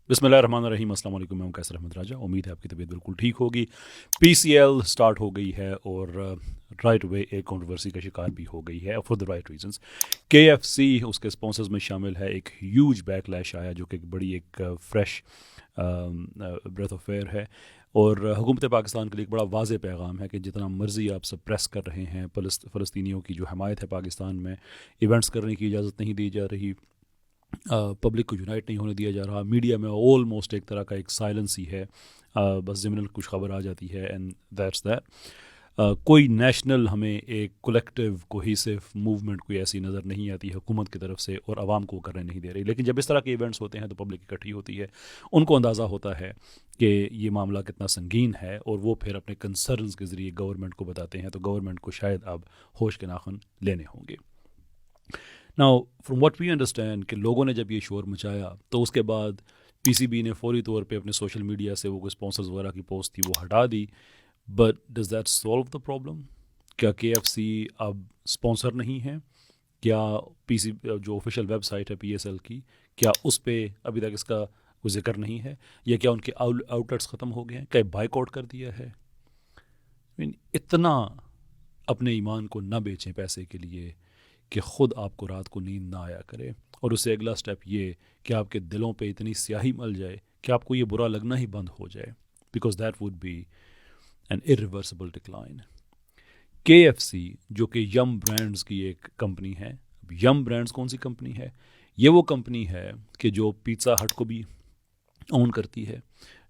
बिस्मिल्लाहिर्रहमानिर्रहीम। अस्सलाम वालेकुम। मैं कैसर अहमद राजा। उम्मीद है आपकी तबीयत बिल्कुल ठीक होगी। पीसीएल स्टार्ट हो गई है और राइट वे एक कंट्रोवर्सी का शिकार भी हो गई है for the right reasons. KFC उसके स्पॉन्सर्स में शामिल है। एक ह्यूज बैकलैश आया जो कि एक बड़ी एक फ्रेश ब्रेथ ऑफ एयर है और हुकूमत पाकिस्तान के लिए एक बड़ा वाज़ेह पैगाम है कि जितना मर्ज़ी आप सप्रेस कर रहे हैं फ़लस्तीनियों की जो हमायत है पाकिस्तान में, इवेंट्स करने की इजाज़त नहीं दी जा रही, पब्लिक को यूनाइट नहीं होने दिया जा रहा, मीडिया में ऑलमोस्ट एक तरह का एक साइलेंस ही है, बस ज़िमनन कुछ खबर आ जाती है एंड दैट्स दैट। कोई नेशनल हमें एक कलेक्टिव कोहेसिव मूवमेंट कोई ऐसी नज़र नहीं आती हुकूमत की तरफ से और आवाम को करने नहीं दे रही। लेकिन जब इस तरह के इवेंट्स होते हैं तो पब्लिक इकट्ठी होती है, उनको अंदाज़ा होता है कि ये मामला कितना संगीन है और वो फिर अपने कंसर्न्स के ज़रिए गवर्नमेंट को बताते हैं। तो गवर्नमेंट को शायद अब होश के नाखुन लेने होंगे। Now from what we understand कि लोगों ने जब ये शोर मचाया तो उसके बाद पीसीबी ने फौरी तौर पे अपने सोशल मीडिया से वो स्पॉन्सर्स वगैरह की पोस्ट थी वो हटा दी। But does that solve the problem? क्या केएफसी अब स्पॉन्सर नहीं है? क्या पीसी जो ऑफिशियल वेबसाइट है पीएसएल की, क्या उस पर अभी तक इसका कोई जिक्र नहीं है? या क्या उनके आउटलेट्स ख़त्म हो गए हैं? क्या बाइकआउट कर दिया है? इतना अपने ईमान को ना बेचें पैसे के लिए कि ख़ुद आपको रात को नींद ना आया करे। और उससे अगला स्टेप ये कि आपके दिलों पे इतनी स्याही मल जाए कि आपको ये बुरा लगना ही बंद हो जाए, because that would be an irreversible decline. KFC जो कि यम ब्रांड्स की एक कंपनी है। अब यम ब्रांड्स कौन सी कंपनी है? ये वो कंपनी है कि जो पिज़्ज़ा हट को भी ओन करती है,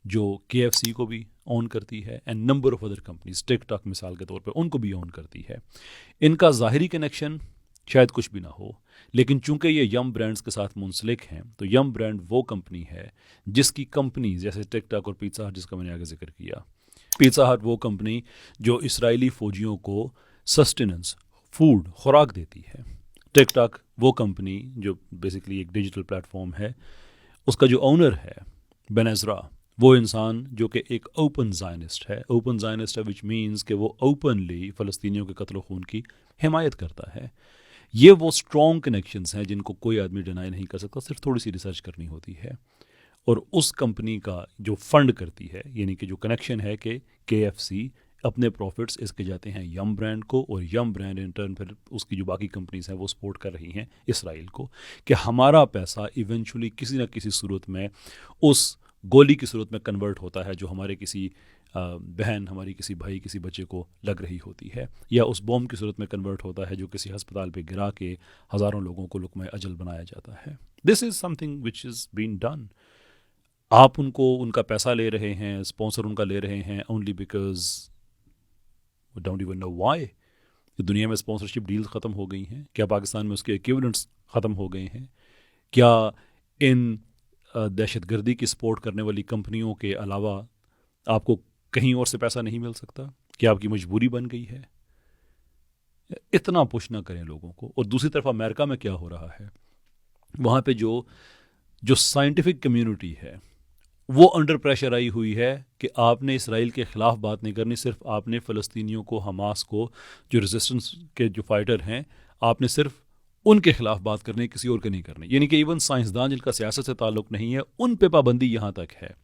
जो केएफसी को भी ओन करती है and number of other companies, TikTok मिसाल के तौर पे उनको भी ओन करती है। इनका ज़ाहिरी कनेक्शन शायद कुछ भी ना हो, लेकिन चूंकि ये यम ब्रांड्स के साथ मुंसलिक हैं तो यम ब्रांड वो कंपनी है जिसकी कंपनी जैसे टिकटॉक और पिज़्ज़ा हट जिसका मैंने आगे जिक्र किया। पिज़्ज़ा हट वो कंपनी जो इजरायली फ़ौजियों को सस्टेनेंस फूड खुराक देती है। टिकटॉक वो कंपनी जो बेसिकली एक डिजिटल प्लेटफॉर्म है, उसका जो ओनर है बेन एज़रा, वो इंसान जो कि एक ओपन ज़ायनिस्ट है। ओपन ज़ायनिस्ट है विच मीन्स कि वो ओपनली फ़लस्तीनियों के कत्ल खून की हिमायत करता है। ये वो स्ट्रॉन्ग कनेक्शंस हैं जिनको कोई आदमी डिनाई नहीं कर सकता, सिर्फ थोड़ी सी रिसर्च करनी होती है। और उस कंपनी का जो फंड करती है, यानी कि जो कनेक्शन है कि केएफसी अपने प्रॉफिट्स इसके जाते हैं यम ब्रांड को और यम ब्रांड इन टर्न फिर उसकी जो बाकी कंपनीज हैं वो सपोर्ट कर रही हैं इसराइल को कि हमारा पैसा इवेंचुअली किसी न किसी सूरत में उस गोली की सूरत में कन्वर्ट होता है जो हमारे किसी बहन, हमारी किसी भाई, किसी बच्चे को लग रही होती है, या उस बॉम्ब की सूरत में कन्वर्ट होता है जो किसी हस्पताल पे गिरा के हज़ारों लोगों को लुक़्मा अजल बनाया जाता है। This is something which is been done. आप उनको उनका पैसा ले रहे हैं, स्पॉन्सर उनका ले रहे हैं only because don't even know why. दुनिया में स्पॉन्सरशिप डील्स ख़त्म हो गई हैं? क्या पाकिस्तान में उसके इक्विवेलेंट्स ख़त्म हो गए हैं? क्या इन दहशतगर्दी की सपोर्ट करने वाली कंपनियों के अलावा आपको कहीं और से पैसा नहीं मिल सकता? क्या आपकी मजबूरी बन गई है? इतना पुश ना करें लोगों को। और दूसरी तरफ अमेरिका में क्या हो रहा है, वहाँ पे जो साइंटिफिक कम्युनिटी है वो अंडर प्रेशर आई हुई है कि आपने इसराइल के ख़िलाफ़ बात नहीं करनी, सिर्फ आपने फ़लस्तीनियों को, हमास को, जो रेजिस्टेंस के जो फाइटर हैं, आपने सिर्फ उनके ख़िलाफ़ बात करनी, किसी और के नहीं करनी। यानी कि इवन साइंसदान जिनका सियासत से ताल्लुक़ नहीं है उन पे पाबंदी यहाँ तक है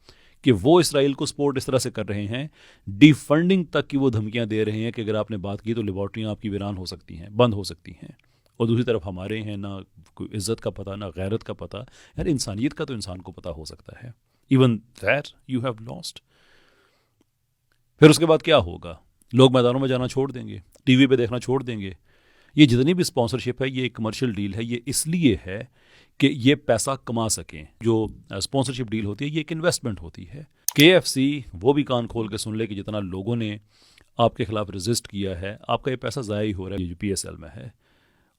कि वो इसराइल को सपोर्ट इस तरह से कर रहे हैं, डिफंडिंग तक की वो धमकियाँ दे रहे हैं कि अगर आपने बात की तो लेबॉर्ट्रियाँ आपकी वीरान हो सकती हैं, बंद हो सकती हैं। और दूसरी तरफ हमारे हैं ना कोई इज़्ज़त का पता, ना गैरत का पता। यार इंसानियत का तो इंसान को पता हो सकता है। Even that you have lost. फिर उसके बाद क्या होगा? लोग मैदानों में जाना छोड़ देंगे, टीवी पे देखना छोड़ देंगे। ये जितनी भी स्पॉन्सरशिप है ये एक कमर्शियल डील है। ये इसलिए है कि ये पैसा कमा सकें। जो स्पॉन्सरशिप डील होती है ये एक इन्वेस्टमेंट होती है। केएफसी वो भी कान खोल के सुन ले कि जितना लोगों ने आपके खिलाफ रेजिस्ट किया है, आपका ये पैसा ज़ाया ही हो रहा है जो पीएसएल में है।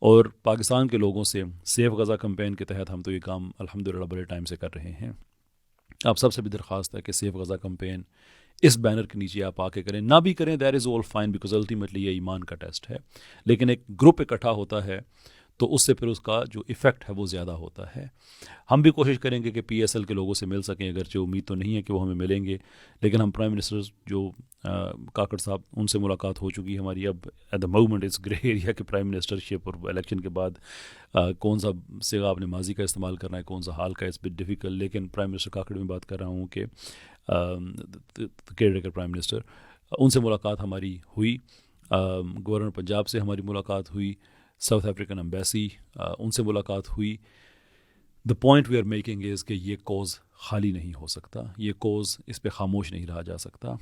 और पाकिस्तान के लोगों से सेफ गज़ा कैंपेन के तहत हम तो ये काम अल्हम्दुलिल्लाह बड़े टाइम से कर रहे हैं। आप सबसे भी दरख्वास्त है कि सेफ गज़ा कैंपेन इस बैनर के नीचे आप आके करें, ना भी करें that is all fine, because ultimately ये ईमान का टेस्ट है। लेकिन एक ग्रुप इकट्ठा होता है تو اس سے پھر اس کا جو ایفیکٹ ہے وہ زیادہ ہوتا ہے. ہم بھی کوشش کریں گے کہ پی ایس ایل کے لوگوں سے مل سکیں، اگرچہ امید تو نہیں ہے کہ وہ ہمیں ملیں گے، لیکن ہم پرائم منسٹر جو کاکڑ صاحب ان سے ملاقات ہو چکی ہے ہماری. اب at the moment it's grey area کہ پرائم منسٹر شپ اور الیکشن کے بعد کون سا صیغہ آپ نے ماضی کا استعمال کرنا ہے، کون سا حال کا، اٹس بٹ ڈیفیکلٹ. لیکن پرائم منسٹر کاکڑ میں بات کر رہا ہوں کہ کیئر ٹیکر پرائم منسٹر، ان سے ملاقات ہماری ہوئی. گورنر پنجاب سے ہماری ملاقات ہوئی، ساؤتھ افریقن ایمبیسی ان سے ملاقات ہوئی. The point we are making is کہ یہ کوز خالی نہیں ہو سکتا، یہ کوز اس پہ خاموش نہیں رہا جا سکتا.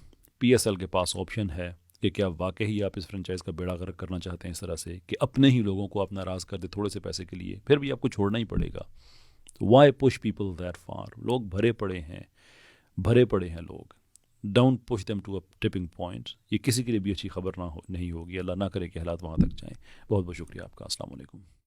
پی ایس ایل کے پاس آپشن ہے کہ کیا واقعی آپ اس فرنچائز کا بیڑا غرق کرنا چاہتے ہیں اس طرح سے کہ اپنے ہی لوگوں کو آپ ناراض کر دے تھوڑے سے پیسے کے لیے، پھر بھی آپ کو چھوڑنا ہی پڑے گا. Why push people that far? لوگ بھرے پڑے ہیں لوگ. Don't push them to a tipping point. یہ کسی کے لیے بھی اچھی خبر نہیں ہوگی. اللہ نہ کرے کہ حالات وہاں تک جائیں. بہت بہت شکریہ آپ کا. السلام علیکم.